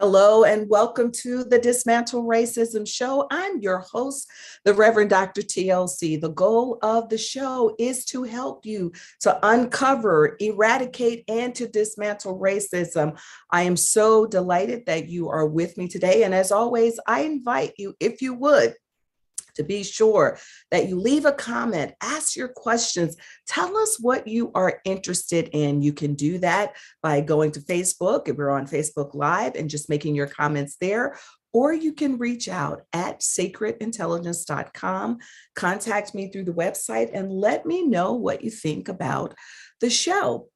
Hello and welcome to the Dismantle Racism Show. I'm your host, the Reverend Dr. TLC. The goal of the show is to help you to uncover, eradicate, and to dismantle racism. I am so delighted that you are with me today. And as always, I invite you, if you would, to be sure that you leave a comment, ask your questions, tell us what you are interested in. You can do that by going to Facebook, if we're on Facebook Live, and just making your comments there. Or you can reach out at sacredintelligence.com, contact me through the website, and let me know what you think about the show.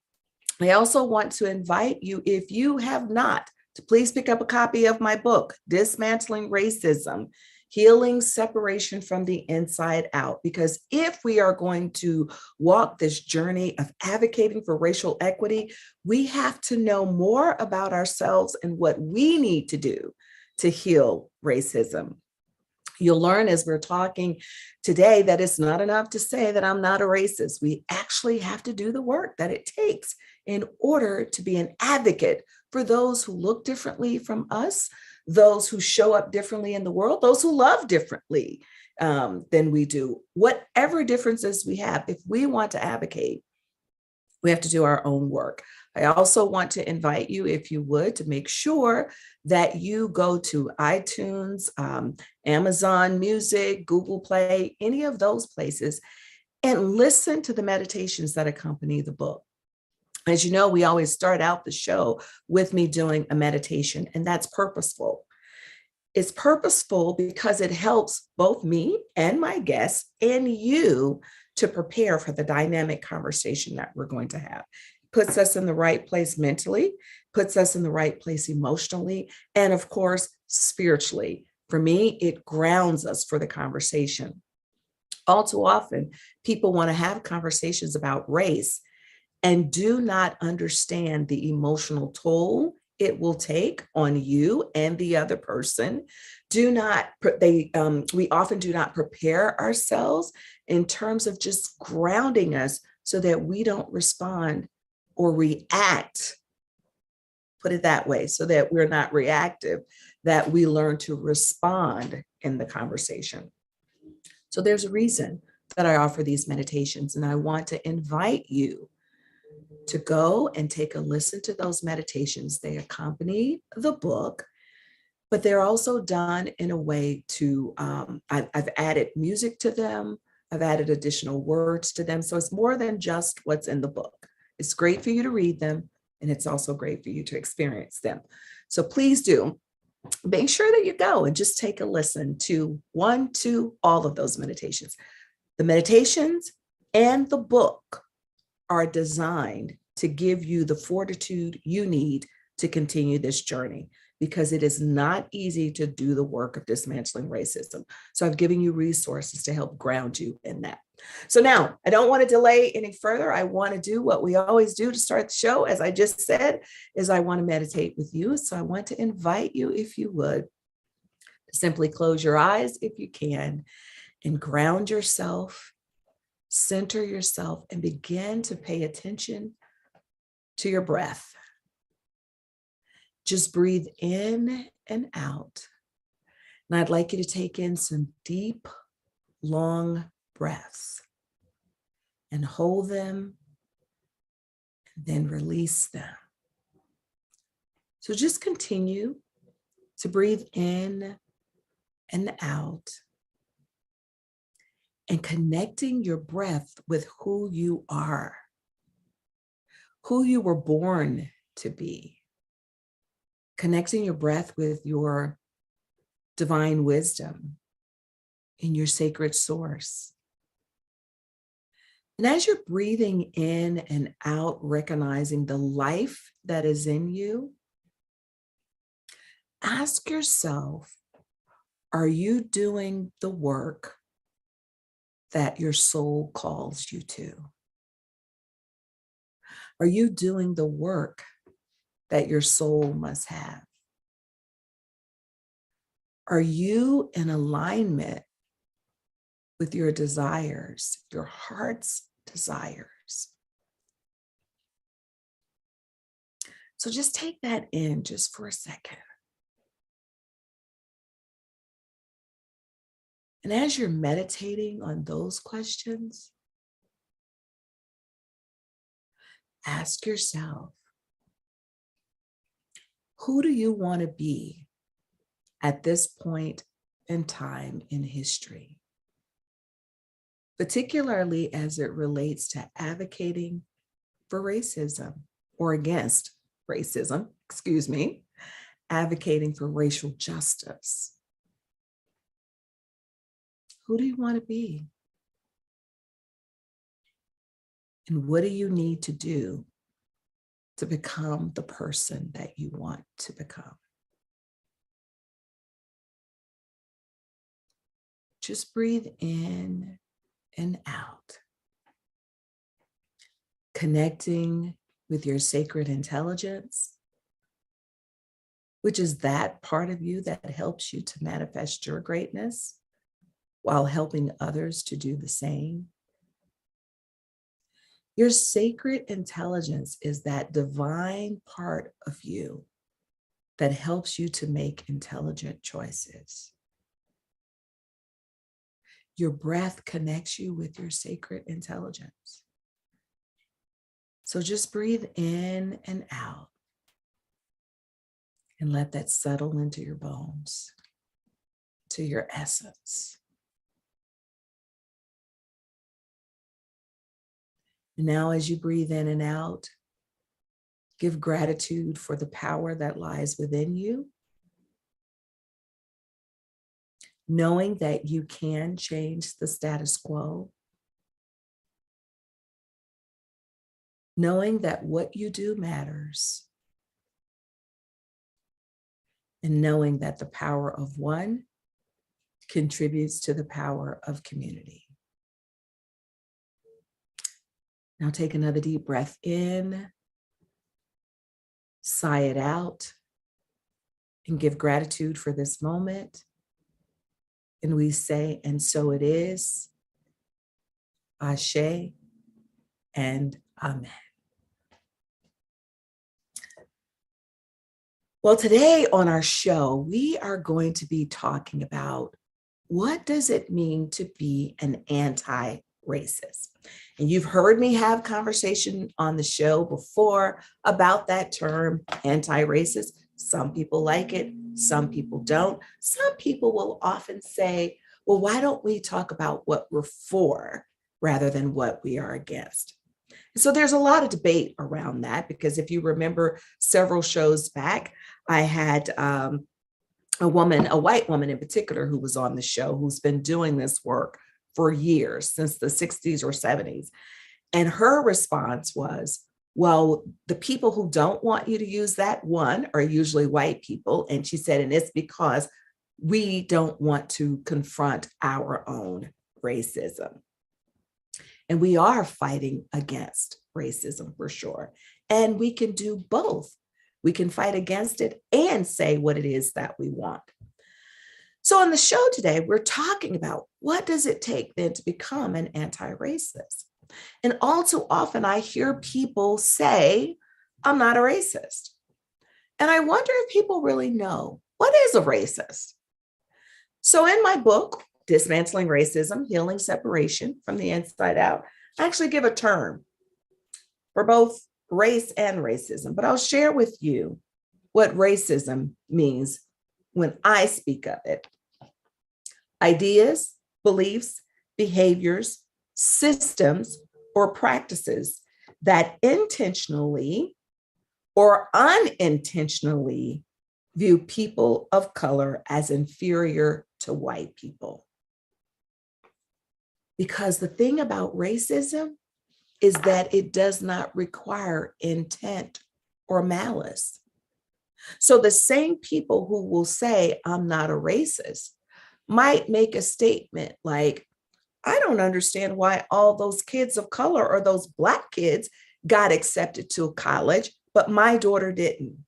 I also want to invite you, if you have not, to please pick up a copy of my book, Dismantling Racism, Healing Separation from the Inside Out. Because if we are going to walk this journey of advocating for racial equity, we have to know more about ourselves and what we need to do to heal racism. You'll learn as we're talking today that it's not enough to say that I'm not a racist. We actually have to do the work that it takes in order to be an advocate for those who look differently from us, those who show up differently in the world, those who love differently than we do. Whatever differences we have, if we want to advocate, we have to do our own work. I also want to invite you, if you would, to make sure that you go to iTunes, Amazon Music, Google Play, any of those places, and listen to the meditations that accompany the book. As you know, we always start out the show with me doing a meditation, and that's purposeful. It's purposeful because it helps both me and my guests and you to prepare for the dynamic conversation that we're going to have. It puts us in the right place mentally, puts us in the right place emotionally, and of course, spiritually. For me, it grounds us for the conversation. All too often, people want to have conversations about race and do not understand the emotional toll it will take on you and the other person. We often do not prepare ourselves in terms of just grounding us so that we don't respond or react, put it that way, so that we're not reactive, that we learn to respond in the conversation. So there's a reason that I offer these meditations, and I want to invite you to go and take a listen to those meditations. They accompany the book, but they're also done in a way to, I've added music to them. I've added additional words to them. So it's more than just what's in the book. It's great for you to read them, and it's also great for you to experience them. So please do make sure that you go and just take a listen to all of those meditations. The meditations and the book are designed to give you the fortitude you need to continue this journey, because it is not easy to do the work of dismantling racism. So I've given you resources to help ground you in that. So now I don't want to delay any further. I want to do what we always do to start the show. As I just said, is I want to meditate with you. So I want to invite you, if you would, to simply close your eyes if you can and ground yourself. Center yourself and begin to pay attention to your breath. Just breathe in and out. And I'd like you to take in some deep, long breaths and hold them and then release them. So just continue to breathe in and out, and connecting your breath with who you are, who you were born to be, connecting your breath with your divine wisdom and your sacred source. And as you're breathing in and out, recognizing the life that is in you, ask yourself, are you doing the work that your soul calls you to? Are you doing the work that your soul must have? Are you in alignment with your desires, your heart's desires? So just take that in just for a second. And as you're meditating on those questions, ask yourself, who do you want to be at this point in time in history? Particularly as it relates to advocating for racism or against racism, advocating for racial justice. Who do you want to be? And what do you need to do to become the person that you want to become? Just breathe in and out, connecting with your sacred intelligence, which is that part of you that helps you to manifest your greatness while helping others to do the same. Your sacred intelligence is that divine part of you that helps you to make intelligent choices. Your breath connects you with your sacred intelligence. So just breathe in and out and let that settle into your bones, to your essence. And now as you breathe in and out, give gratitude for the power that lies within you, knowing that you can change the status quo, knowing that what you do matters, and knowing that the power of one contributes to the power of community. Now take another deep breath in, sigh it out, and give gratitude for this moment. And we say, and so it is, Ashe, and Amen. Well, today on our show, we are going to be talking about what does it mean to be an anti-racist? And you've heard me have conversation on the show before about that term, anti-racist. Some people like it, some people don't. Some people will often say, well, why don't we talk about what we're for rather than what we are against? So there's a lot of debate around that, because if you remember several shows back, I had a white woman in particular, who was on the show, who's been doing this work for years, since the 60s or 70s. And her response was, well, the people who don't want you to use that one are usually white people. And she said, and it's because we don't want to confront our own racism. And we are fighting against racism for sure. And we can do both. We can fight against it and say what it is that we want. So on the show today, we're talking about what does it take then to become an anti-racist? And all too often I hear people say, I'm not a racist. And I wonder if people really know, what is a racist? So in my book, Dismantling Racism, Healing Separation from the Inside Out, I actually give a term for both race and racism, but I'll share with you what racism means when I speak of it. Ideas, beliefs, behaviors, systems, or practices that intentionally or unintentionally view people of color as inferior to white people. Because the thing about racism is that it does not require intent or malice. So the same people who will say, I'm not a racist, might make a statement like, I don't understand why all those kids of color or those Black kids got accepted to college, but my daughter didn't.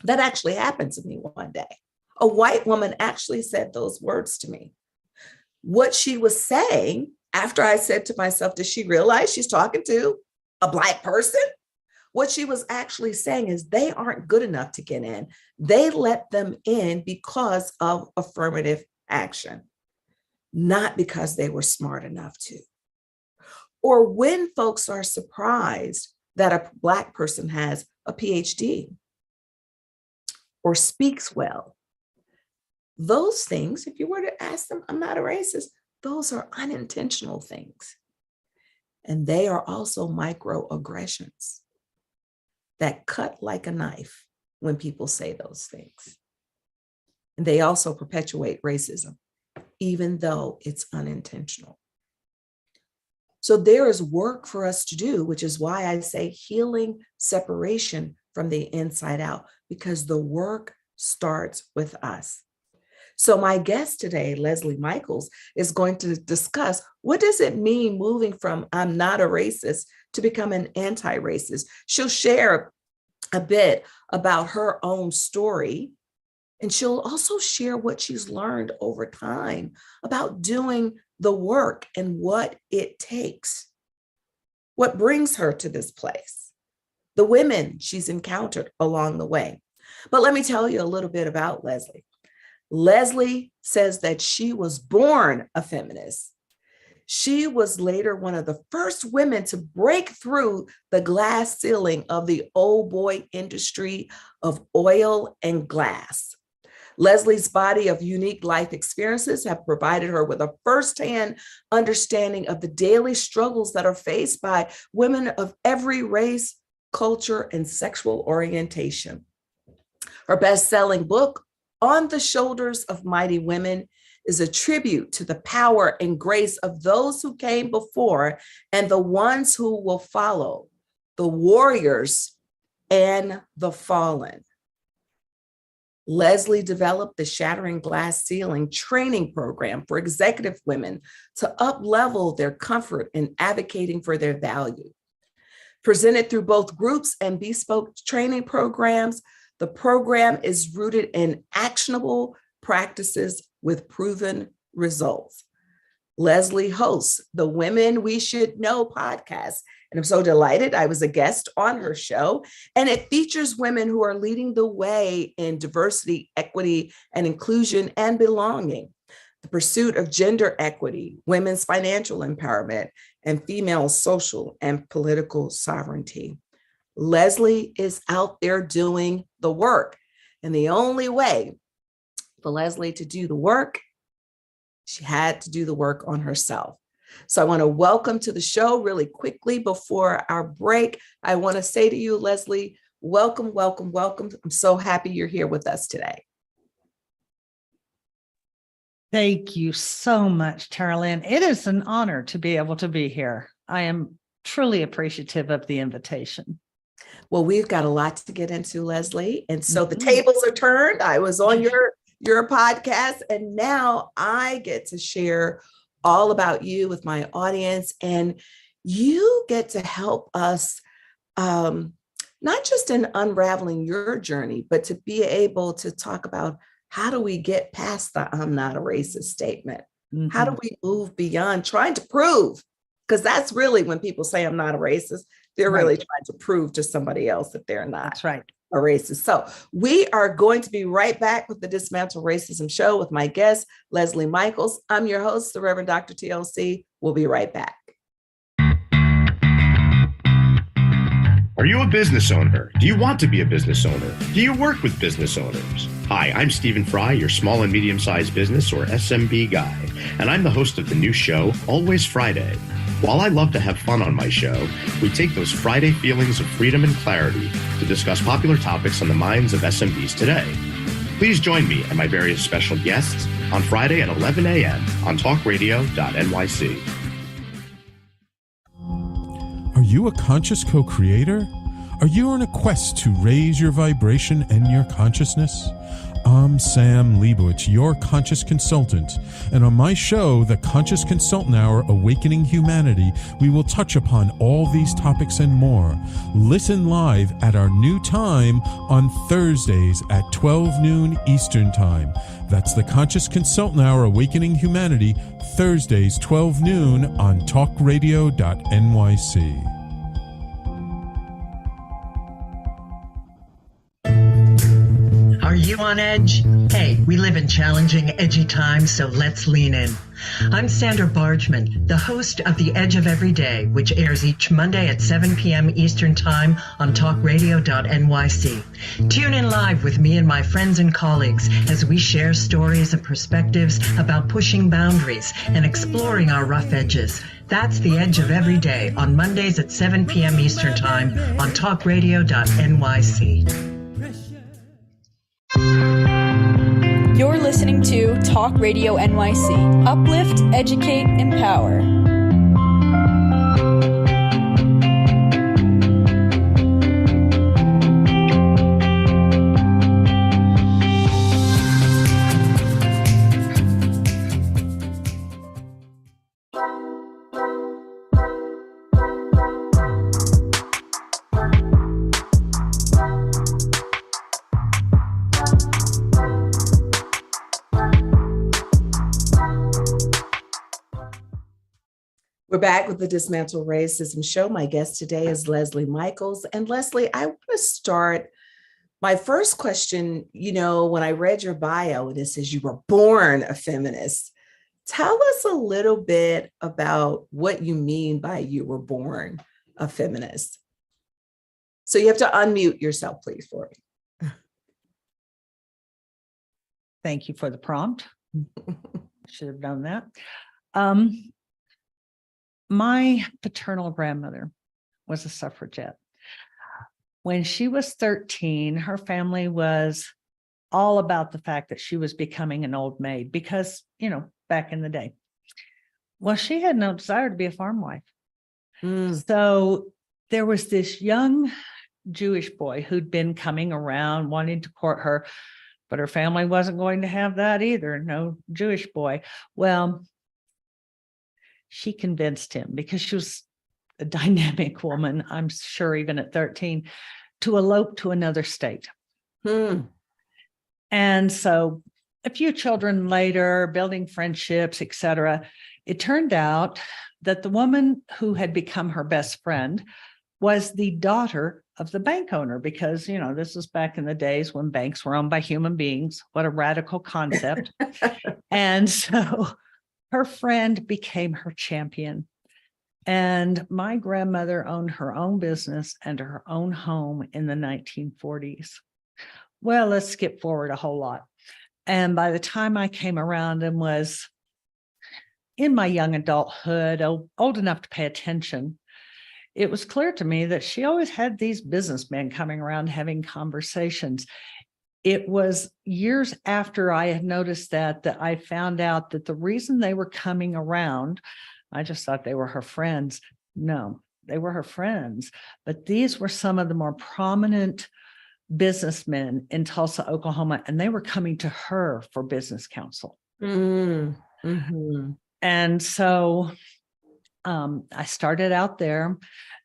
That actually happened to me one day. A white woman actually said those words to me. What she was saying, after I said to myself, does she realize she's talking to a Black person? What she was actually saying is they aren't good enough to get in. They let them in because of affirmative action. not because they were smart enough to. Or when folks are surprised that a Black person has a PhD or speaks well. Those things, if you were to ask them, I'm not a racist, those are unintentional things. And they are also microaggressions that cut like a knife when people say those things. And they also perpetuate racism, even though it's unintentional. So there is work for us to do, which is why I say healing separation from the inside out, because the work starts with us. So my guest today, Lesley Michaels, is going to discuss what does it mean moving from I'm not a racist to become an anti-racist. She'll share a bit about her own story, and she'll also share what she's learned over time about doing the work and what it takes, what brings her to this place, the women she's encountered along the way. But let me tell you a little bit about Lesley. Lesley says that she was born a feminist. She was later one of the first women to break through the glass ceiling of the old boy industry of oil and glass. Lesley's body of unique life experiences have provided her with a firsthand understanding of the daily struggles that are faced by women of every race, culture, and sexual orientation. Her best-selling book, On the Shoulders of Mighty Women, is a tribute to the power and grace of those who came before and the ones who will follow, the warriors and the fallen. Lesley developed the Shattering Glass Ceiling training program for executive women to up-level their comfort in advocating for their value. Presented through both groups and bespoke training programs, the program is rooted in actionable practices with proven results. Lesley hosts the Women We Should Know podcast, and I'm so delighted I was a guest on her show, and it features women who are leading the way in diversity, equity, and inclusion and belonging, the pursuit of gender equity, women's financial empowerment, and female social and political sovereignty. Lesley is out there doing the work, and the only way for Lesley to do the work, she had to do the work on herself. So I want to welcome to the show really quickly before our break. I want to say to you, Lesley, welcome, welcome, welcome. I'm so happy you're here with us today. Thank you so much, Tara-Lynn. It is an honor to be able to be here. I am truly appreciative of the invitation. Well, we've got a lot to get into, Lesley. And so the tables are turned. I was on your podcast, and now I get to share all about you with my audience, and you get to help us not just in unraveling your journey, but to be able to talk about how do we get past the I'm not a racist statement? Mm-hmm. How do we move beyond trying to prove? Because that's really when people say I'm not a racist, they're really trying to prove to somebody else that they're not. That's right. A racist. So we are going to be right back with the Dismantle Racism Show with my guest, Lesley Michaels. I'm your host, the Reverend Dr. TLC. We'll be right back. Are you a business owner? Do you want to be a business owner? Do you work with business owners? Hi, I'm Stephen Fry, your small and medium-sized business or SMB guy, and I'm the host of the new show, Always Friday. While I love to have fun on my show, we take those Friday feelings of freedom and clarity to discuss popular topics on the minds of SMBs today. Please join me and my various special guests on Friday at 11 a.m. on talkradio.nyc. Are you a conscious co-creator? Are you on a quest to raise your vibration and your consciousness? I'm Sam Leibowitz, your conscious consultant, and on my show, The Conscious Consultant Hour, Awakening Humanity, we will touch upon all these topics and more. Listen live at our new time on Thursdays at 12 noon Eastern Time. That's The Conscious Consultant Hour, Awakening Humanity, Thursdays 12 noon on talkradio.nyc. Are you on edge? Hey, we live in challenging, edgy times, so let's lean in. I'm Sandra Bargeman, the host of The Edge of Every Day, which airs each Monday at 7 p.m. Eastern Time on talkradio.nyc. Tune in live with me and my friends and colleagues as we share stories and perspectives about pushing boundaries and exploring our rough edges. That's The Edge of Every Day on Mondays at 7 p.m. Eastern Time on talkradio.nyc. You're listening to Talk Radio NYC. Uplift, educate, empower. We're back with the Dismantle Racism Show. My guest today is Lesley Michaels. And Lesley, I want to start my first question. When I read your bio and it says you were born a feminist, tell us a little bit about what you mean by you were born a feminist. So you have to unmute yourself, please, for me. Thank you for the prompt. Should have done that. My paternal grandmother was a suffragette. When she was 13, her family was all about the fact that she was becoming an old maid because, back in the day. Well, she had no desire to be a farm wife. So there was this young Jewish boy who'd been coming around wanting to court her, but her family wasn't going to have that either. No Jewish boy. Well, she convinced him, because she was a dynamic woman, I'm sure even at 13, to elope to another state. And so a few children later, building friendships, etc., it turned out that the woman who had become her best friend was the daughter of the bank owner, because, this was back in the days when banks were owned by human beings. What a radical concept. And so her friend became her champion. And my grandmother owned her own business and her own home in the 1940s. Well, let's skip forward a whole lot. And by the time I came around and was in my young adulthood, old enough to pay attention, it was clear to me that she always had these businessmen coming around having conversations. It was years after I had noticed that I found out that the reason they were coming around, I just thought they were her friends. No, they were her friends. But these were some of the more prominent businessmen in Tulsa, Oklahoma, and they were coming to her for business counsel. Mm-hmm. And so I started out there.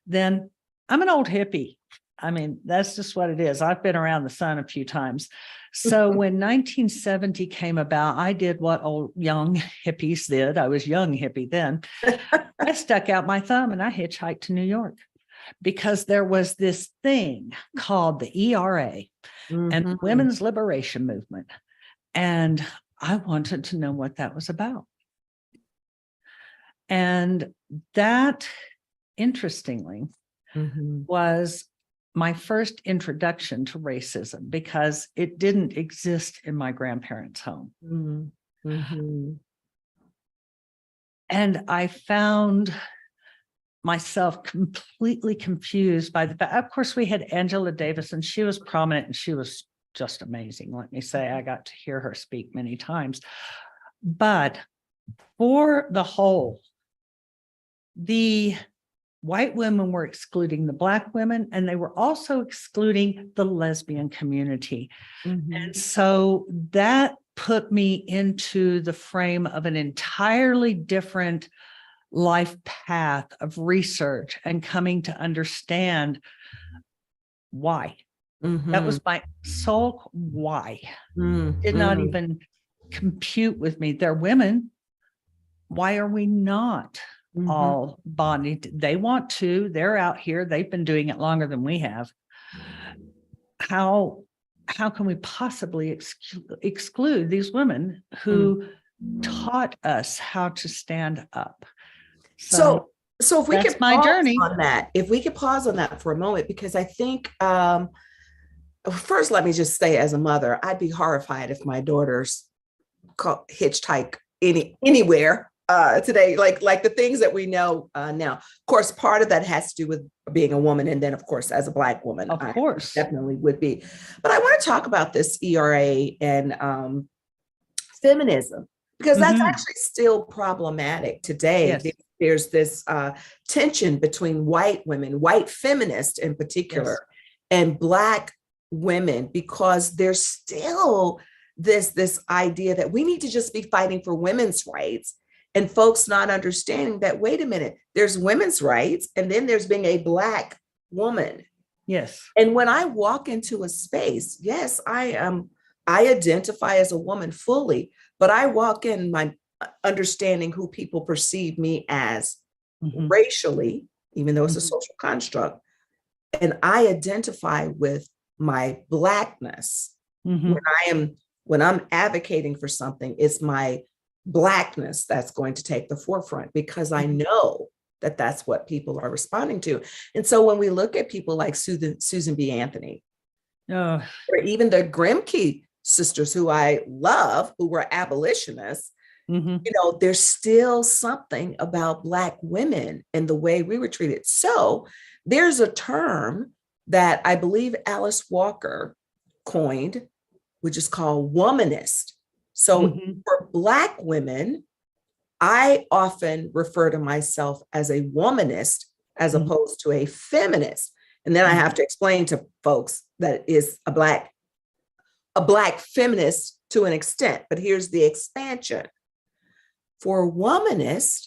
Then I'm an old hippie. I mean, that's just what it is. I've been around the sun a few times. So when 1970 came about, I did what old young hippies did. I was young hippie then. I stuck out my thumb and I hitchhiked to New York, because there was this thing called the ERA and the Women's Liberation Movement. And I wanted to know what that was about. And that, interestingly, was my first introduction to racism, because it didn't exist in my grandparents' home. And I found myself completely confused by the fact, of course, we had Angela Davis, and she was prominent and she was just amazing. Let me say, I got to hear her speak many times. But for the whole, the white women were excluding the Black women, and they were also excluding the lesbian community. And so that put me into the frame of an entirely different life path of research and coming to understand why. That was my sole why. Did not even compute with me. They're women. Why are we not all bonding? They want to. They're out here. They've been doing it longer than we have. How how can we possibly exclude these women who taught us how to stand up? So if we that's could my pause journey on that, if we could pause on that for a moment, because I think, first, let me just say, as a mother, I'd be horrified if my daughters hitchhike anywhere today, like the things that we know now. Of course, part of that has to do with being a woman, and then, of course, as a Black woman, of course, I definitely would be. But I want to talk about this ERA and feminism, because that's actually still problematic today. Yes. There's this tension between white women, white feminists in particular, and Black women, because there's still this idea that we need to just be fighting for women's rights, and folks not understanding that, wait a minute, there's women's rights, and then there's being a Black woman. Yes. And when I walk into a space, yes, I identify as a woman fully, but I walk in my understanding who people perceive me as racially, even though it's a social construct, and I identify with my Blackness. When I'm advocating for something, it's my Blackness that's going to take the forefront, because I know that that's what people are responding to. And so when we look at people like Susan B. Anthony, or even the Grimke sisters, who I love, who were abolitionists, you know, there's still something about Black women and the way we were treated. So there's a term that I believe Alice Walker coined, which is called womanist. So for Black women, I often refer to myself as a womanist as opposed to a feminist. And then I have to explain to folks that it is a Black feminist to an extent, but here's the expansion. For womanist,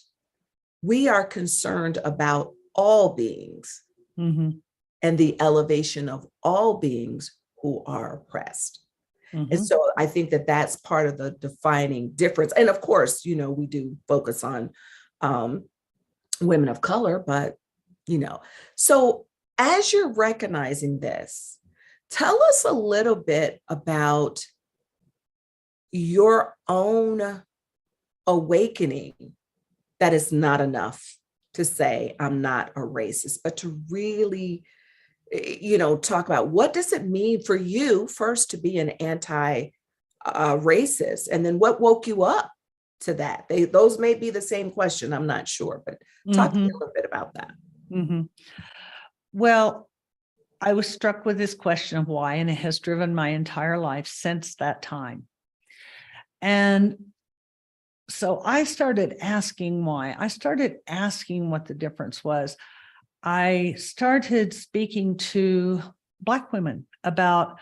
we are concerned about all beings and the elevation of all beings who are oppressed. And so I think that that's part of the defining difference. And of course, you know, we do focus on women of color, but, you know, so as you're recognizing this, tell us a little bit about your own awakening, that it's not enough to say I'm not a racist, but to really, you know, talk about what does it mean for you first to be an anti-racist, and then what woke you up to that? Those may be the same question, I'm not sure, but talk to me a little bit about that. Well, I was struck with this question of why, and it has driven my entire life since that time. And so I started asking why. I started asking what the difference was. I started speaking to Black women about,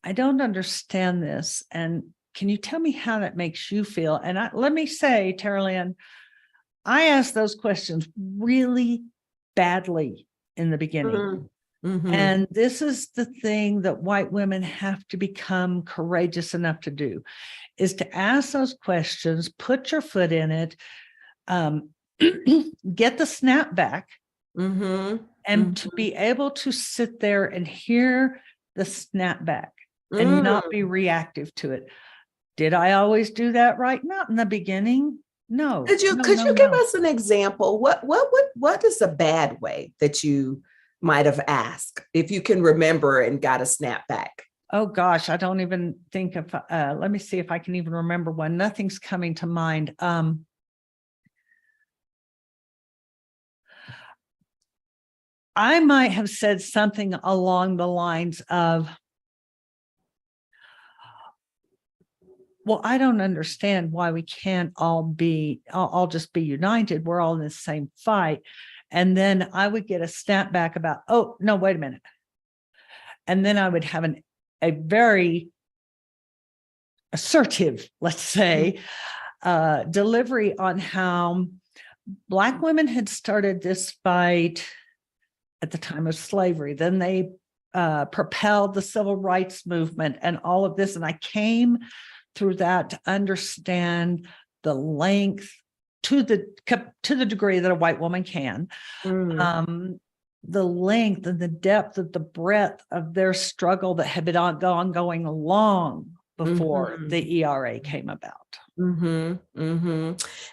I don't understand this, and can you tell me how that makes you feel? And let me say, Tara Lynn, I asked those questions really badly in the beginning. And this is the thing that white women have to become courageous enough to do, is to ask those questions, put your foot in it, get the snap back, and to be able to sit there and hear the snapback and not be reactive to it. Did I always do that right? Not in the beginning. No. Could you give us an example? What is a bad way that you might have asked, if you can remember, and got a snapback? Oh gosh, I don't even think of, let me see if I can even remember one. Nothing's coming to mind. I might have said something along the lines of, well, I don't understand why we can't all just be united. We're all in the same fight. And then I would get a snapback about, oh, no, wait a minute. And then I would have a very assertive, let's say, delivery on how Black women had started this fight at the time of slavery. Then they propelled the civil rights movement and all of this. And I came through that to understand the length, to the degree that a white woman can, the length and the depth of the breadth of their struggle that had been ongoing long before the ERA came about. And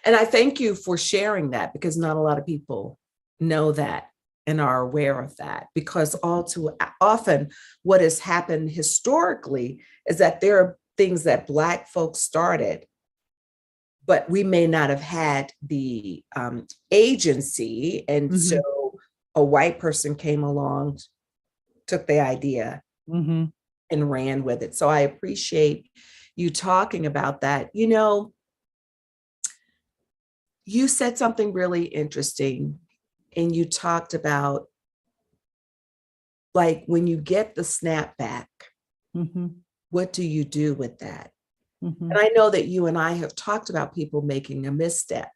I thank you for sharing that, because not a lot of people know that and are aware of that, because all too often what has happened historically is that there are things that Black folks started, but we may not have had the agency. And so a white person came along, took the idea and ran with it. So I appreciate you talking about that. You know, you said something really interesting, and you talked about, like, when you get the snapback, what do you do with that? And I know that you and I have talked about people making a misstep.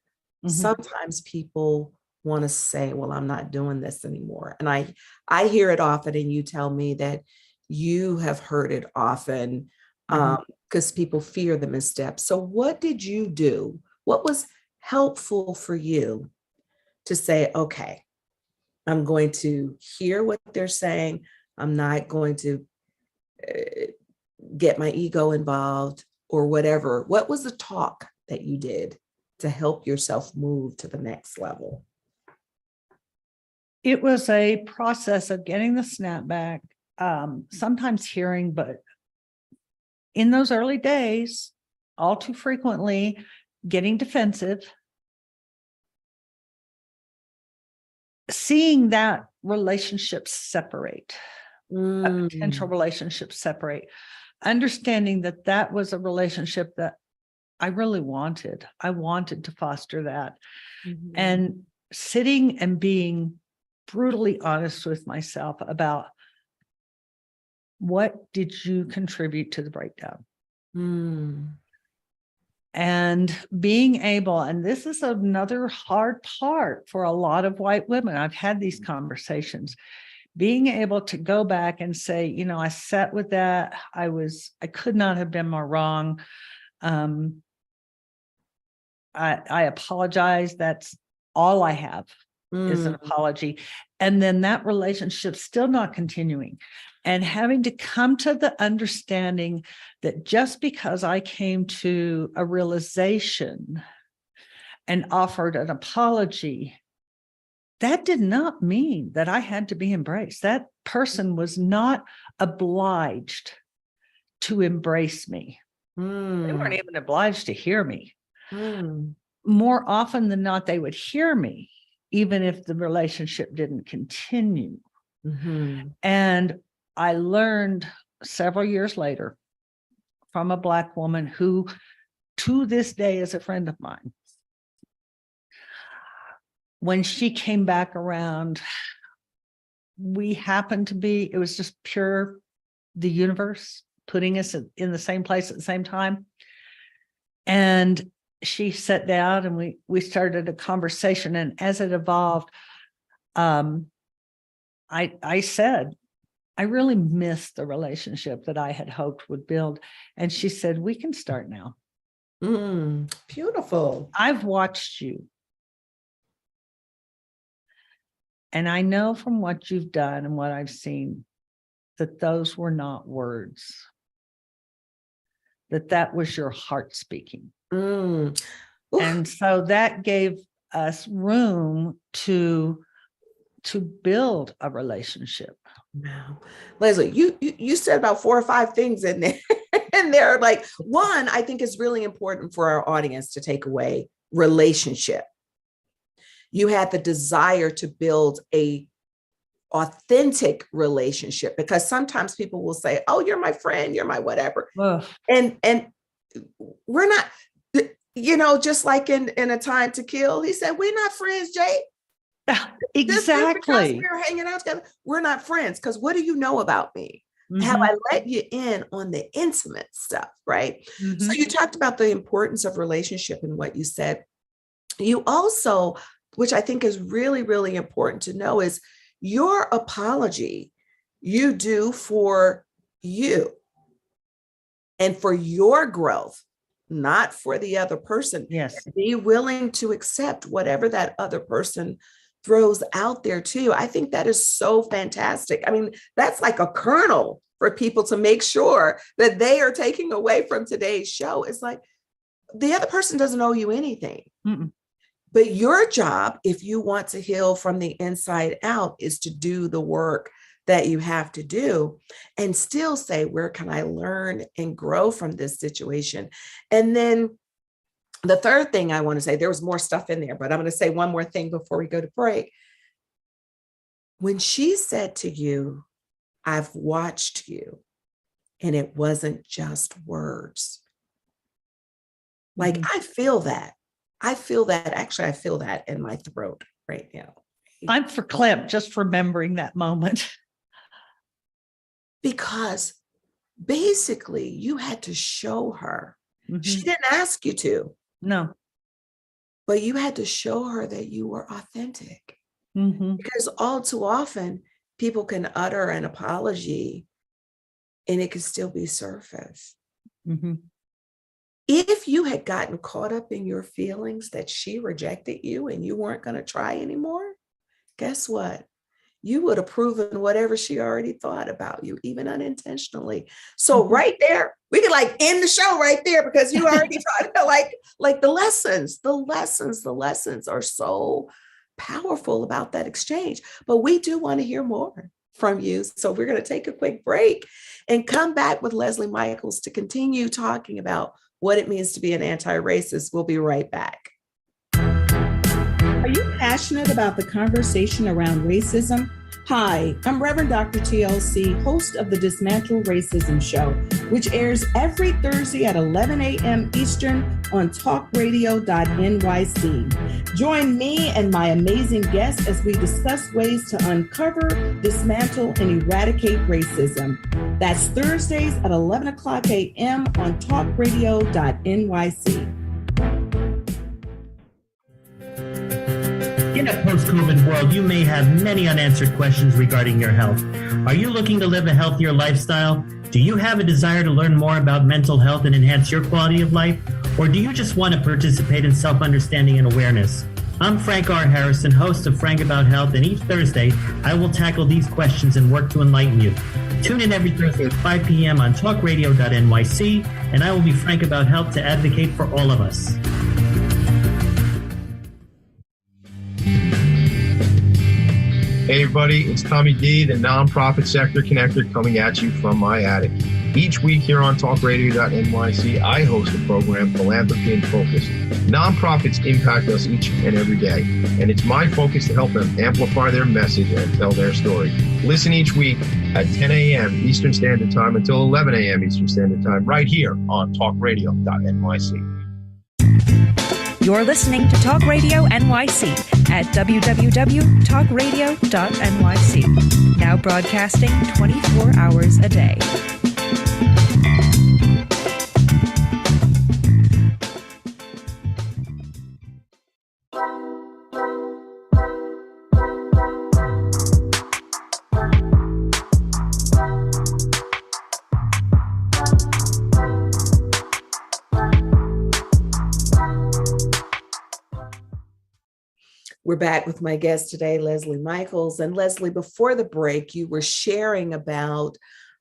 Sometimes people want to say, well, I'm not doing this anymore. And I hear it often, and you tell me that you have heard it often, because people fear the misstep. So what did you do? What was helpful for you to say, okay, I'm going to hear what they're saying. I'm not going to get my ego involved or whatever. What was the talk that you did to help yourself move to the next level? It was a process of getting the snapback, sometimes hearing, but in those early days, all too frequently, getting defensive, seeing that relationships separate, a potential relationship separate, understanding that that was a relationship that I really wanted. I wanted to foster that. And sitting and being brutally honest with myself about, what did you contribute to the breakdown? And being able, and this is another hard part for a lot of white women, I've had these conversations, being able to go back and say, you know, I sat with that. I could not have been more wrong. I apologize. That's all I have is an apology. And then that relationship still not continuing, and having to come to the understanding that just because I came to a realization and offered an apology, that did not mean that I had to be embraced. That person was not obliged to embrace me. They weren't even obliged to hear me. More often than not, they would hear me, even if the relationship didn't continue. And I learned several years later from a Black woman who, to this day, is a friend of mine. When she came back around, we happened to be, it was just pure the universe putting us in the same place at the same time. And she sat down and we started a conversation. And as it evolved, I said, I really missed the relationship that I had hoped would build. And she said, we can start now. Beautiful. I've watched you. And I know from what you've done and what I've seen that those were not words, that was your heart speaking. And so that gave us room to build a relationship. Wow. Lesley, you said about 4 or 5 things in there. And they're like, one, I think is really important for our audience to take away: relationship. You had the desire to build a authentic relationship, because sometimes people will say, oh, you're my friend, you're my whatever. And we're not, you know, just like in A Time to Kill, he said, we're not friends, Jay. Exactly. We're hanging out together. We're not friends, because what do you know about me? Have I let you in on the intimate stuff, right? So you talked about the importance of relationship and what you said. You also, which I think is really, really important to know, is your apology you do for you and for your growth, not for the other person. Yes. Be willing to accept whatever that other person throws out there too. I think that is so fantastic. I mean, that's like a kernel for people to make sure that they are taking away from today's show. It's like the other person doesn't owe you anything. Mm-mm. But your job, if you want to heal from the inside out, is to do the work that you have to do and still say, where can I learn and grow from this situation? And then the third thing I want to say, there was more stuff in there, but I'm going to say one more thing before we go to break. When she said to you, I've watched you, and it wasn't just words. Like, I feel that. Actually, I feel that in my throat right now. I'm verklempt just remembering that moment. Because basically you had to show her. Mm-hmm. She didn't ask you to. No. But you had to show her that you were authentic. Mm-hmm. Because all too often, people can utter an apology and it can still be surface. Mm-hmm. If you had gotten caught up in your feelings that she rejected you and you weren't going to try anymore, guess what? You would have proven whatever she already thought about you, even unintentionally. So right there, we could like end the show right there because you already talked about like the lessons are so powerful about that exchange. But we do want to hear more from you. So we're going to take a quick break and come back with Lesley Michaels to continue talking about what it means to be an anti-racist. We'll be right back. Are you passionate about the conversation around racism? Hi, I'm Reverend Dr. TLC, host of the Dismantle Racism Show, which airs every Thursday at 11 a.m. Eastern on talkradio.nyc. Join me and my amazing guests as we discuss ways to uncover, dismantle, and eradicate racism. That's Thursdays at 11 o'clock a.m. on talkradio.nyc. In a post-COVID world, you may have many unanswered questions regarding your health. Are you looking to live a healthier lifestyle? Do you have a desire to learn more about mental health and enhance your quality of life? Or do you just want to participate in self-understanding and awareness? I'm Frank R. Harrison, host of Frank About Health, and each Thursday, I will tackle these questions and work to enlighten you. Tune in every Thursday at 5 p.m. on talkradio.nyc, and I will be frank about health to advocate for all of us. Hey everybody, it's Tommy D, the nonprofit sector connector, coming at you from my attic. Each week here on talkradio.nyc, I host a program, Philanthropy in Focus. Nonprofits impact us each and every day, and it's my focus to help them amplify their message and tell their story. Listen each week at 10 a.m. Eastern Standard Time until 11 a.m. Eastern Standard Time, right here on talkradio.nyc. You're listening to Talk Radio NYC at www.talkradio.nyc. Now broadcasting 24 hours a day. We're back with my guest today, Lesley Michaels. And Lesley, before the break, you were sharing about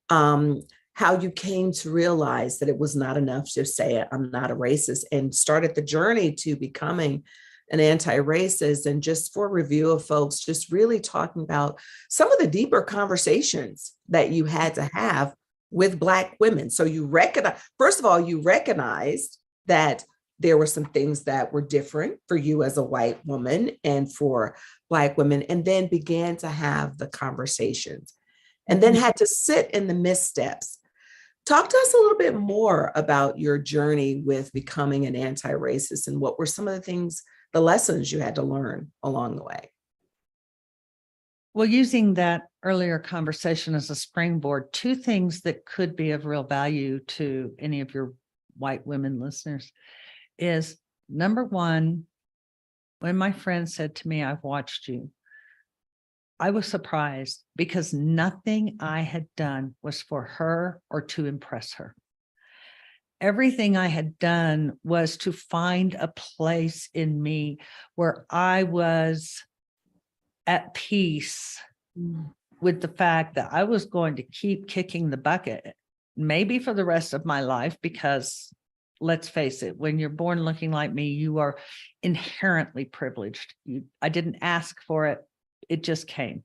how you came to realize that it was not enough to say, I'm not a racist, and started the journey to becoming an anti-racist. And just for review of folks, just really talking about some of the deeper conversations that you had to have with Black women. So you recognize, first of all, you recognized that there were some things that were different for you as a white woman and for Black women, and then began to have the conversations and then had to sit in the missteps. Talk to us a little bit more about your journey with becoming an anti-racist and what were some of the things, the lessons you had to learn along the way. Well, using that earlier conversation as a springboard, two things that could be of real value to any of your white women listeners is, number one, when my friend said to me, I've watched you, I was surprised because nothing I had done was for her or to impress her. Everything I had done was to find a place in me where I was at peace with the fact that I was going to keep kicking the bucket, maybe for the rest of my life, because let's face it, when you're born looking like me, you are inherently privileged. I didn't ask for it. It just came.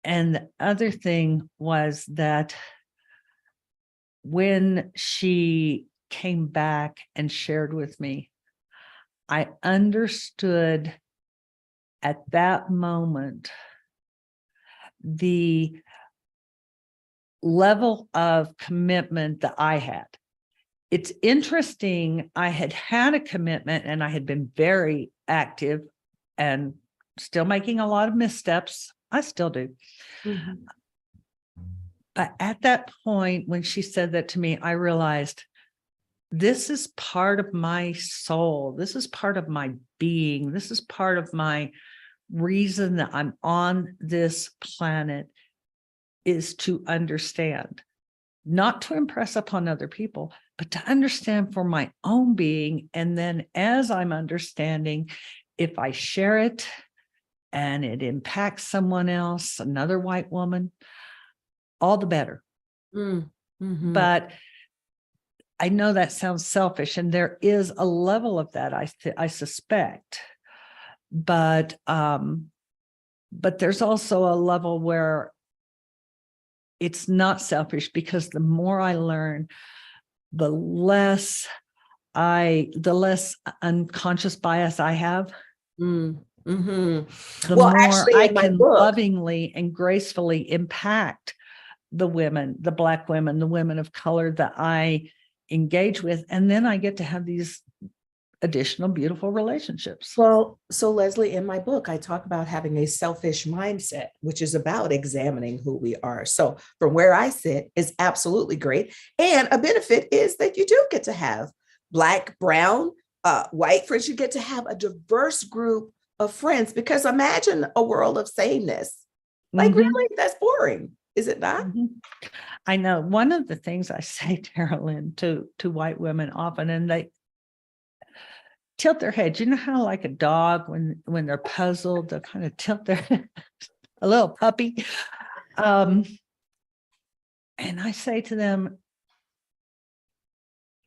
And the other thing was that when she came back and shared with me, I understood at that moment the level of commitment that I had. It's interesting, I had a commitment and I had been very active and still making a lot of missteps. I still do. But at that point, when she said that to me, I realized this is part of my soul. This is part of my being. This is part of my reason that I'm on this planet, is to understand, not to impress upon other people, but to understand for my own being. And then as I'm understanding, if I share it and it impacts someone else, another white woman, all the better. But I know that sounds selfish, and there is a level of that, I suspect. But there's also a level where it's not selfish, because the more I learn, the less unconscious bias I have. The more actually, I in my can book, lovingly and gracefully impact the women, the Black women, the women of color that I engage with. And then I get to have these additional beautiful relationships. Well, so Lesley, in my book, I talk about having a selfish mindset, which is about examining who we are. So from where I sit is absolutely great. And a benefit is that you do get to have Black, brown, white friends. You get to have a diverse group of friends, because imagine a world of sameness. Like, really, that's boring. Is it not? I know. One of the things I say, Carolyn, to white women often, and they tilt their head. You know how, like a dog, when they're puzzled, they'll kind of tilt their head, a little puppy. And I say to them,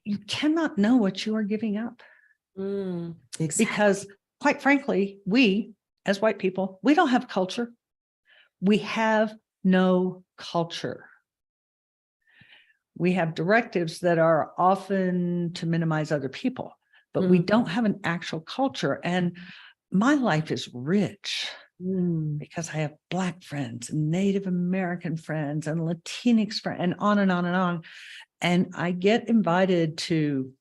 you cannot know what you are giving up. Exactly. Because quite frankly, we as white people, we don't have culture. We have no culture. We have directives that are often to minimize other people, but we don't have an actual culture. And my life is rich because I have Black friends and Native American friends and Latinx friends, and on and on and on. And I get invited to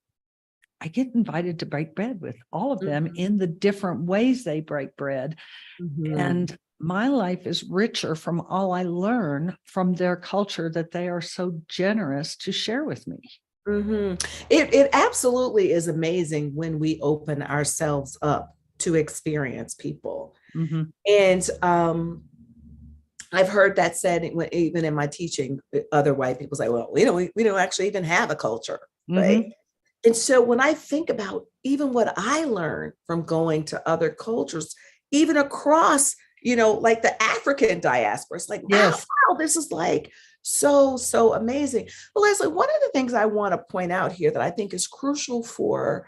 break bread with all of them in the different ways they break bread. And my life is richer from all I learn from their culture that they are so generous to share with me. It absolutely is amazing when we open ourselves up to experience people. And I've heard that said even in my teaching. Other white people say, well, we don't actually even have a culture, right? And so when I think about even what I learned from going to other cultures, even across, like the African diaspora, it's like, wow, this is like so amazing. But Lesley, one of the things I want to point out here that I think is crucial for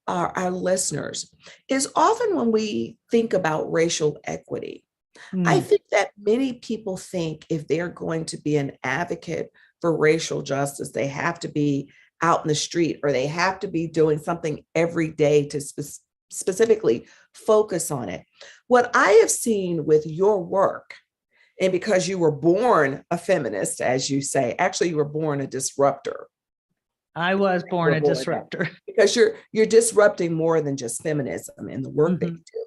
our listeners is often when we think about racial equity, I think that many people think if they're going to be an advocate for racial justice, they have to be out in the street, or they have to be doing something every day to specifically focus on it. What I have seen with your work, and because you were born a feminist, as you say, actually you were born a disruptor. I was born a disruptor. Because you're disrupting more than just feminism in the work that you do.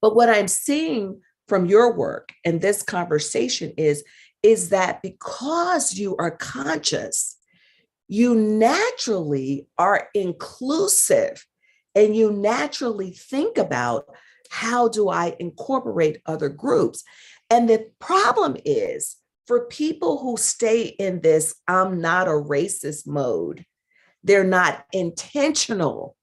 But what I'm seeing from your work and this conversation is that because you are conscious, you naturally are inclusive, and you naturally think about, how do I incorporate other groups? And the problem is, for people who stay in this I'm not a racist mode, they're not intentional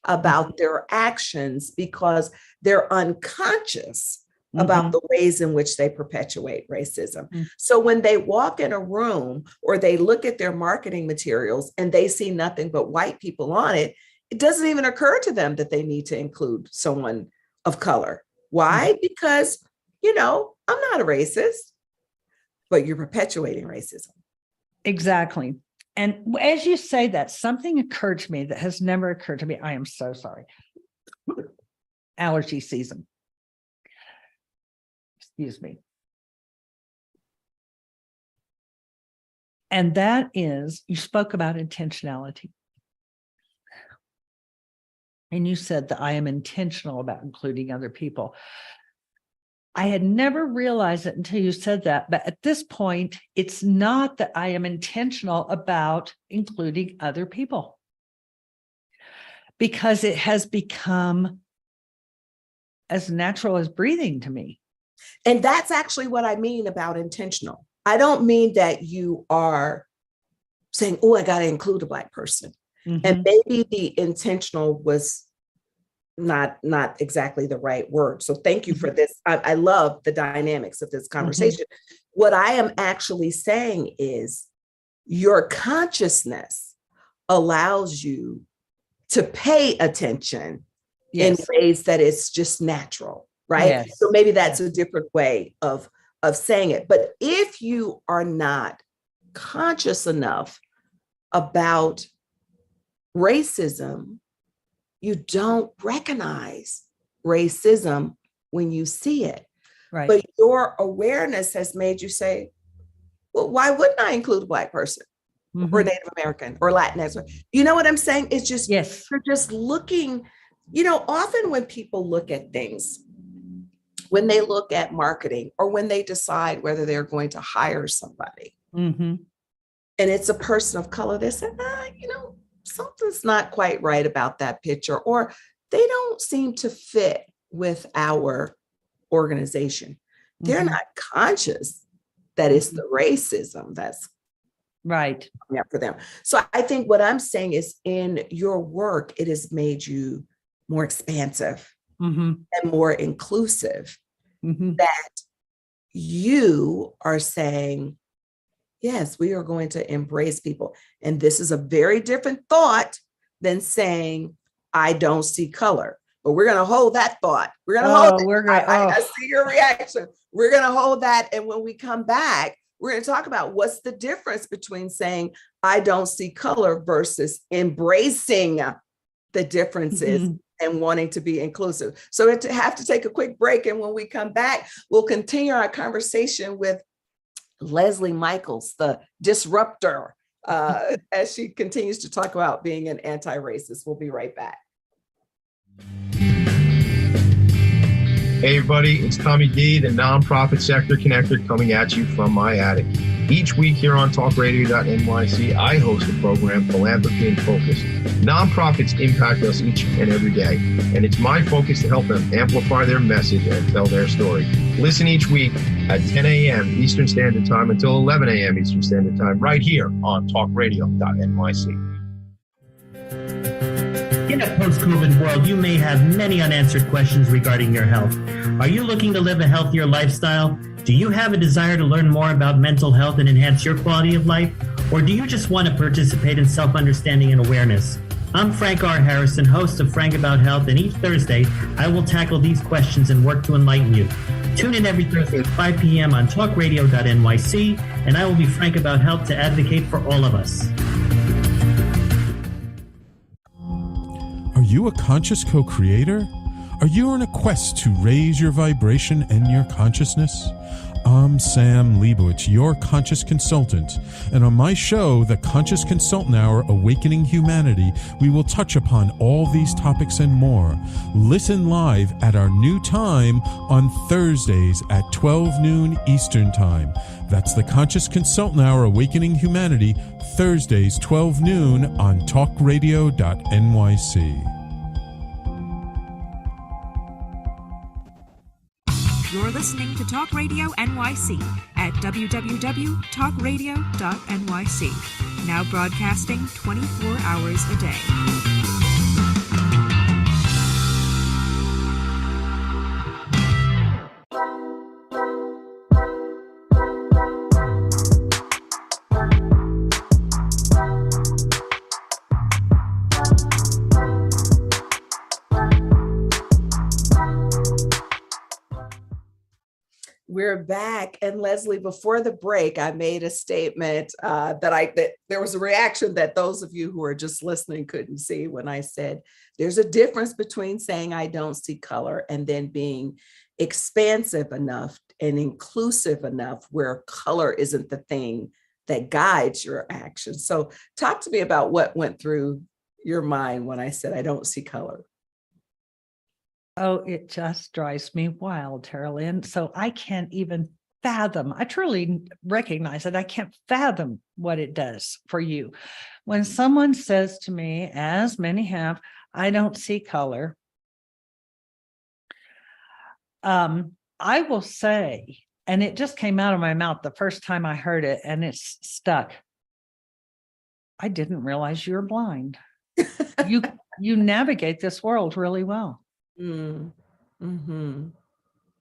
about their actions because they're unconscious about the ways in which they perpetuate racism. So when they walk in a room or they look at their marketing materials and they see nothing but white people on it, it doesn't even occur to them that they need to include someone of color. Why? Because, I'm not a racist, but you're perpetuating racism. Exactly. And as you say that, something occurred to me that has never occurred to me. I am so sorry. Allergy season. Excuse me. And that is, you spoke about intentionality. And you said that I am intentional about including other people. I had never realized it until you said that. But at this point, it's not that I am intentional about including other people, because it has become as natural as breathing to me. And that's actually what I mean about intentional. I don't mean that you are saying, oh, I got to include a Black person. And maybe the intentional was not exactly the right word. So thank you for this. I love the dynamics of this conversation. What I am actually saying is your consciousness allows you to pay attention in ways that it's just natural, right? So maybe that's a different way of saying it. But if you are not conscious enough about racism, you don't recognize racism when you see it. Right. But your awareness has made you say, well, why wouldn't I include a Black person or Native American or Latinx? You know what I'm saying? It's just, you're just looking, often when people look at things, when they look at marketing or when they decide whether they're going to hire somebody and it's a person of color, they say, something's not quite right about that picture, or they don't seem to fit with our organization. They're not conscious that it's the racism that's right for them. So I think what I'm saying is in your work, it has made you more expansive and more inclusive, that you are saying, yes, we are going to embrace people. And this is a very different thought than saying, I don't see color. But we're going to hold that thought. We're going to hold it. I see your reaction. We're going to hold that. And when we come back, we're going to talk about what's the difference between saying, I don't see color versus embracing the differences and wanting to be inclusive. So we have to take a quick break. And when we come back, we'll continue our conversation with Lesley Michaels, the disruptor, as she continues to talk about being an anti-racist. We'll be right back. Hey everybody, it's Tommy D, the nonprofit sector connector, coming at you from my attic. Each week here on talkradio.nyc, I host a program, Philanthropy in Focus. Nonprofits impact us each and every day, and it's my focus to help them amplify their message and tell their story. Listen each week at 10 a.m. Eastern Standard Time until 11 a.m. Eastern Standard Time, right here on talkradio.nyc. In a post-COVID world, you may have many unanswered questions regarding your health. Are you looking to live a healthier lifestyle? Do you have a desire to learn more about mental health and enhance your quality of life? Or do you just want to participate in self-understanding and awareness? I'm Frank R. Harrison, host of Frank About Health, and each Thursday, I will tackle these questions and work to enlighten you. Tune in every Thursday at 5 p.m. on talkradio.nyc, and I will be frank about health to advocate for all of us. Are you a conscious co-creator? Are you on a quest to raise your vibration and your consciousness? I'm Sam Leibowitz, your conscious consultant, and on my show, The Conscious Consultant Hour, Awakening Humanity, we will touch upon all these topics and more. Listen live at our new time on Thursdays at 12 noon Eastern Time. That's The Conscious Consultant Hour, Awakening Humanity, Thursdays 12 noon on talkradio.nyc. You're listening to Talk Radio NYC at www.talkradio.nyc. Now broadcasting 24 hours a day. We're back. And Lesley, before the break, I made a statement that there was a reaction that those of you who are just listening couldn't see when I said there's a difference between saying I don't see color and then being expansive enough and inclusive enough where color isn't the thing that guides your actions. So talk to me about what went through your mind when I said I don't see color. Oh, it just drives me wild, Tara Lynn. So I can't even fathom. I truly recognize that I can't fathom what it does for you. When someone says to me, as many have, I don't see color, I will say, and it just came out of my mouth the first time I heard it, and it's stuck. I didn't realize you're blind. You navigate this world really well. Mm-hmm.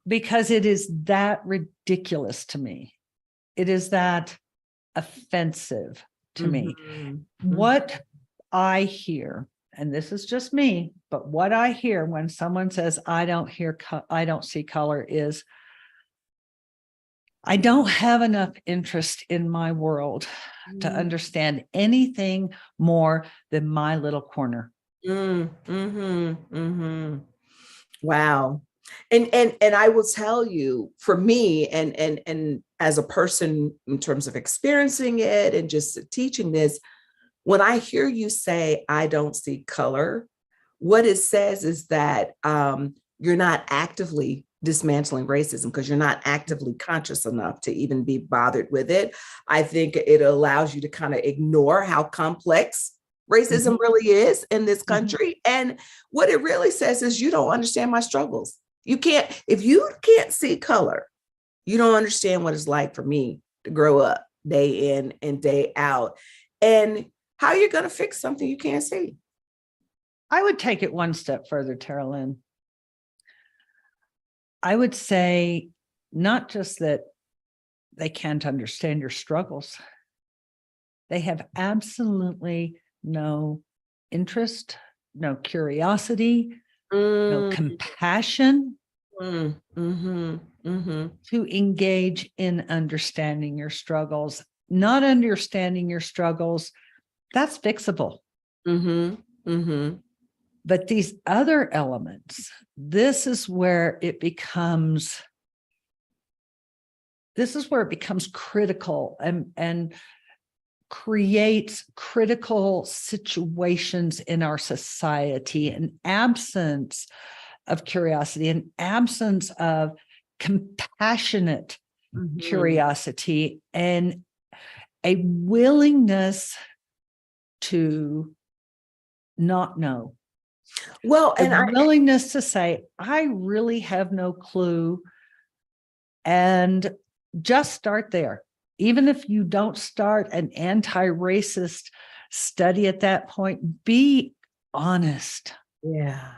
Because it is that ridiculous to me. It is that offensive to me. What I hear, and this is just me, but what I hear when someone says, I don't see color is, I don't have enough interest in my world to understand anything more than my little corner. Wow. And I will tell you, for me, and as a person in terms of experiencing it and just teaching this, when I hear you say, I don't see color, what it says is that you're not actively dismantling racism because you're not actively conscious enough to even be bothered with it. I think it allows you to kind of ignore how complex racism really is in this country. And what it really says is you don't understand my struggles. If you can't see color, you don't understand what it's like for me to grow up day in and day out. And how you're going to fix something you can't see. I would take it one step further, Tara Lynn. I would say not just that they can't understand your struggles. They have absolutely no interest, no curiosity, no compassion to engage in understanding your struggles. Not understanding your struggles, that's fixable. But these other elements, this is where it becomes critical and creates critical situations in our society, an absence of curiosity, an absence of compassionate curiosity, and a willingness to not know. Well, and a willingness to say, I really have no clue, and just start there. Even if you don't start an anti-racist study at that point, be honest. Yeah.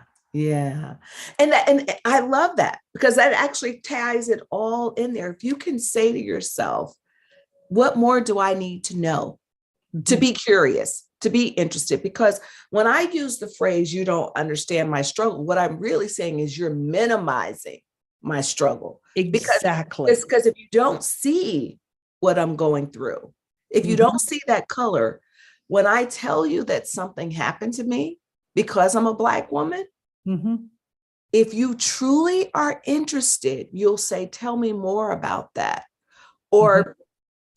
And I love that, because that actually ties it all in there. If you can say to yourself, what more do I need to know to be curious, to be interested? Because when I use the phrase, you don't understand my struggle, what I'm really saying is you're minimizing my struggle. Exactly. Because if you don't see what I'm going through, if you don't see that color, when I tell you that something happened to me because I'm a Black woman, if you truly are interested, you'll say, tell me more about that. Or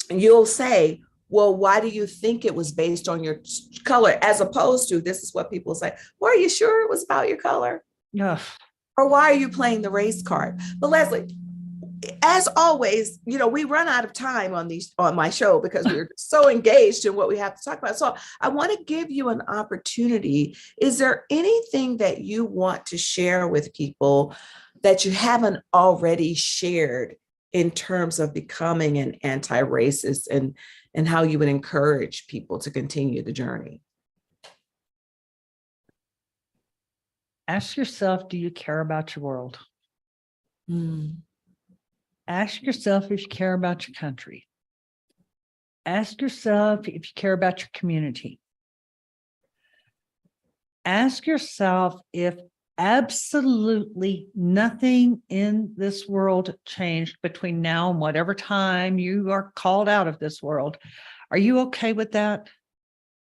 you'll say, well, why do you think it was based on your color? As opposed to, this is what people say, well, are you sure it was about your color? Or why are you playing the race card? But Lesley, as always, we run out of time on my show because we're so engaged in what we have to talk about. So I want to give you an opportunity. Is there anything that you want to share with people that you haven't already shared in terms of becoming an anti-racist, and how you would encourage people to continue the journey? Ask yourself, do you care about your world? Ask yourself if you care about your country. Ask yourself if you care about your community. Ask yourself if absolutely nothing in this world changed between now and whatever time you are called out of this world. Are you okay with that?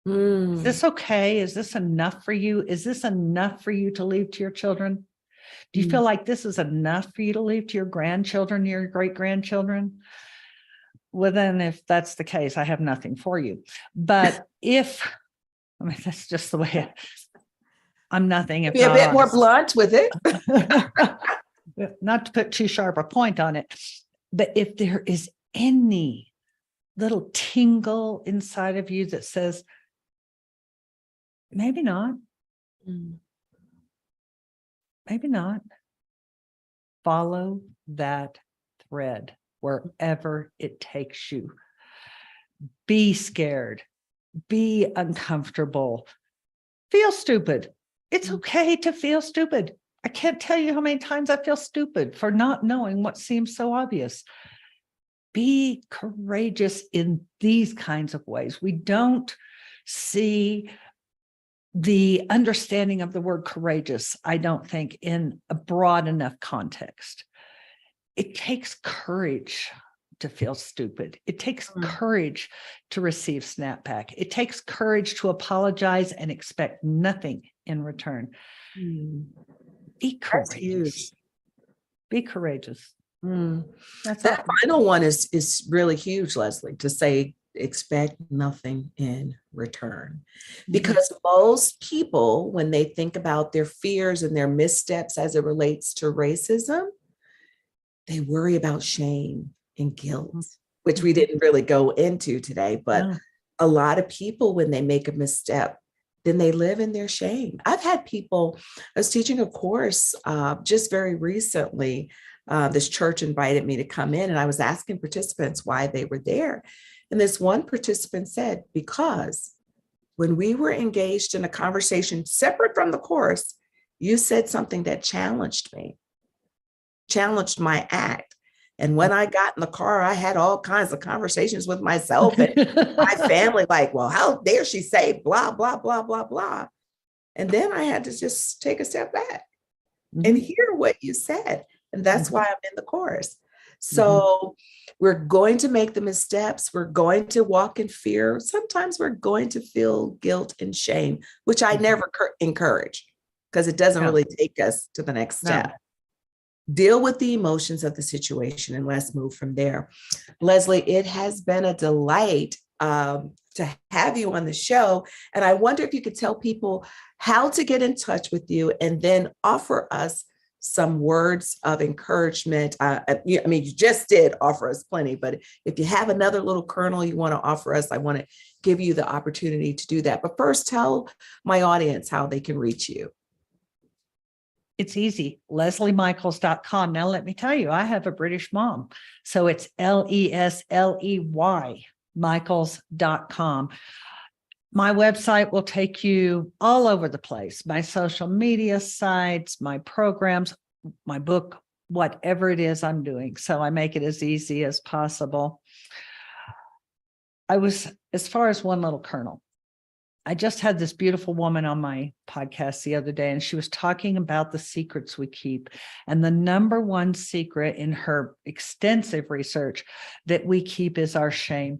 Is this okay? Is this enough for you? Is this enough for you to leave to your children? Do you feel like this is enough for you to leave to your grandchildren, your great-grandchildren? Well, then if that's the case, I have nothing for you. But that's just the way I'm nothing. If Be a not bit more honest. blunt with it. Not to put too sharp a point on it, but if there is any little tingle inside of you that says, maybe not, maybe not, follow that thread wherever it takes you. Be scared, be uncomfortable, feel stupid. It's okay to feel stupid. I can't tell you how many times I feel stupid for not knowing what seems so obvious. Be courageous in these kinds of ways. We don't see the understanding of the word courageous, I don't think, in a broad enough context. It takes courage to feel stupid. It takes courage to receive snapback. It takes courage to apologize and expect nothing in return. Be courageous. Be courageous. That final one is really huge, Lesley, to say expect nothing in return. Because most people, when they think about their fears and their missteps as it relates to racism, they worry about shame and guilt, which we didn't really go into today. But a lot of people, when they make a misstep, then they live in their shame. I've had people, I was teaching a course just very recently. This church invited me to come in, and I was asking participants why they were there. And this one participant said, because when we were engaged in a conversation separate from the course, you said something that challenged me, challenged my act. And when I got in the car, I had all kinds of conversations with myself and my family, like, well, how dare she say blah, blah, blah, blah, blah. And then I had to just take a step back and hear what you said. And that's why I'm in the course. So we're going to make the missteps. We're going to walk in fear. Sometimes we're going to feel guilt and shame, which I never encourage because it doesn't really take us to the next step. Deal with the emotions of the situation and let's move from there. Lesley, it has been a delight to have you on the show. And I wonder if you could tell people how to get in touch with you and then offer us some words of encouragement. You just did offer us plenty, but if you have another little kernel you want to offer us, I want to give you the opportunity to do that. But first, tell my audience how they can reach you. It's easy, LesleyMichaels.com. Now, let me tell you, I have a British mom. So it's Lesley Michaels.com. My website will take you all over the place. My social media sites, my programs, my book, whatever it is I'm doing. So I make it as easy as possible. As far as one little kernel, I just had this beautiful woman on my podcast the other day, and she was talking about the secrets we keep. And the number one secret in her extensive research that we keep is our shame.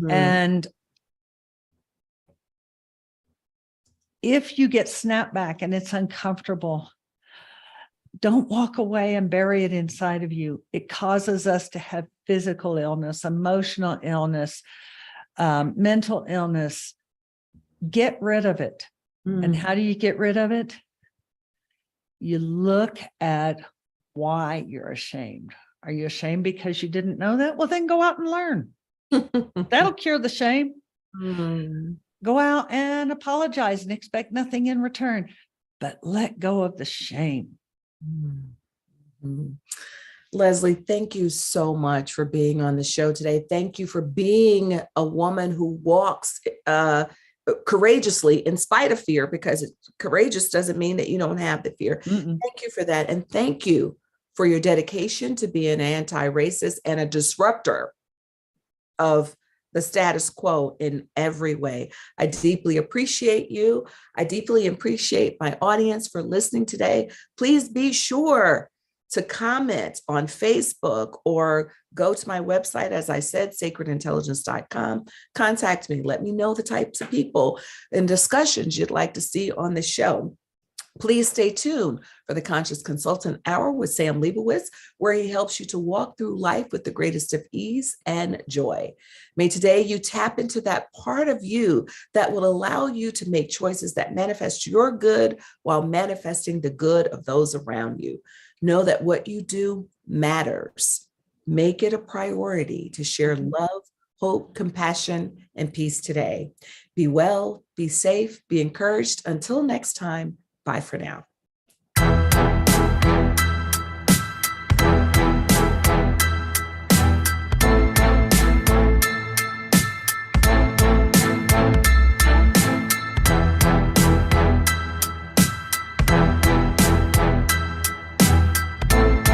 And if you get snapped back and it's uncomfortable, don't walk away and bury it inside of you. It causes us to have physical illness, emotional illness, mental illness. Get rid of it. And how do you get rid of it? You look at why you're ashamed. Are you ashamed because you didn't know that? Well, then go out and learn. That'll cure the shame. Go out and apologize and expect nothing in return, but let go of the shame. Lesley, thank you so much for being on the show today. Thank you for being a woman who walks courageously in spite of fear, because courageous doesn't mean that you don't have the fear. Thank you for that. And thank you for your dedication to be an anti-racist and a disruptor of the status quo in every way. I deeply appreciate you. I deeply appreciate my audience for listening today. Please be sure to comment on Facebook or go to my website, as I said, sacredintelligence.com. Contact me. Let me know the types of people and discussions you'd like to see on the show. Please stay tuned for the Conscious Consultant Hour with Sam Leibowitz, where he helps you to walk through life with the greatest of ease and joy. May today you tap into that part of you that will allow you to make choices that manifest your good while manifesting the good of those around you. Know that what you do matters. Make it a priority to share love, hope, compassion, and peace today. Be well, be safe, be encouraged. Until next time, bye for now.